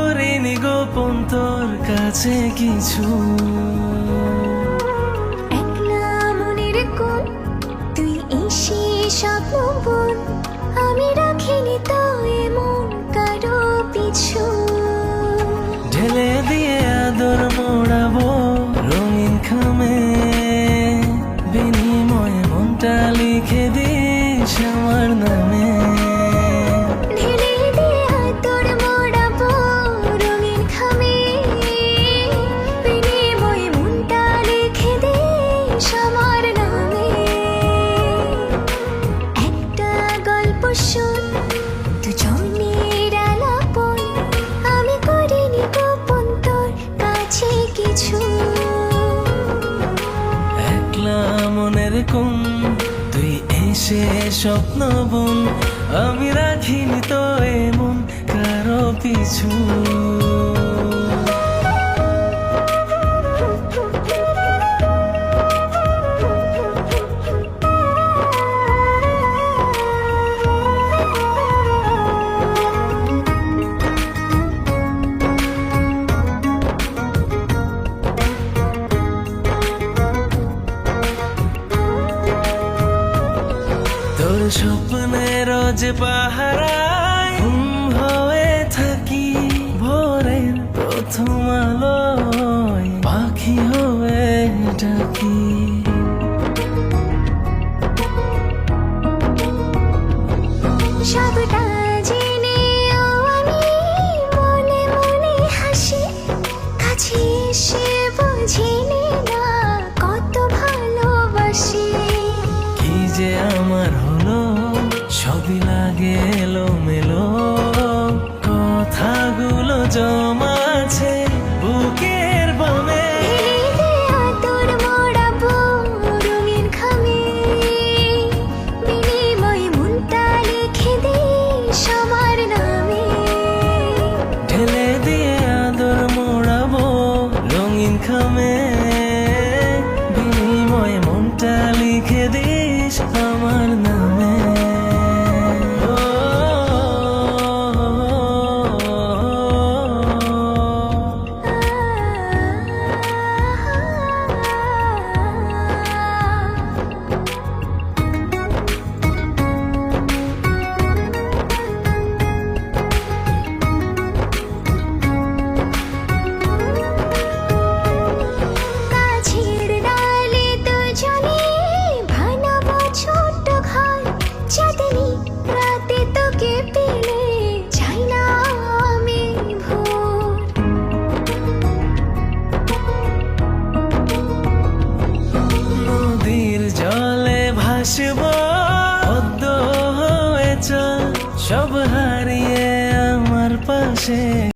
করিনি গোপন তোর কাছে কিছু। একলা মনের কোণ তুই এসে স্বপ্ন বোন, আমি রাখিনি তো এমন কারো পিছু। ঢেলে দিয়ে আদর মোড়াবো রঙিন খামে, বিনিময়ে মনটা লিখে দিস আমার নামে। ঢেলে দিয়ে আদর মোড়াবো রঙিন খামে, বিনিময়ে মনটা লিখে দিস আমার নামে। একটা গল্প শোন দুজনের আলাপন, আমি করিনি গোপন তোর কাছে কিছু। একলা মনের কোণ তুই এসে স্বপ্ন বোন, আমি রাখিনি তো এমন কারো পিছু। তোর স্বপ্নের যে পাহারায় হয়ে থাকি, ভোরের প্রথম আলোয় পাখি হয়ে ডাকি। সবটা জেনেও আমি মনে মনে হাসি, কাছে এসে বুঝিনি না কত ভালোবাসি। কি যে আমার হলো সবই লাগে এলোমেলো, কথাগুলো জমা আছে বুকের বামে। ঢেলে আদর মোড়াবো রঙিন খামে, বিনিময়ে মনটা লিখে দিস আমার নামে। ঢেলে দিয়ে আদর মোড়াবো রঙিন খামে, বিনিময়ে মনটা লিখে দিস আমার নামে। গাছের ডালে দুজনে বানাবো ছোট্ট ঘর, চাঁদনি রাতে তোকে পেলে চাই না আমি ভোর। নদীর জলে ভাসবো পদ্ম হয়ে চল, সব হারিয়ে আমার পাশে।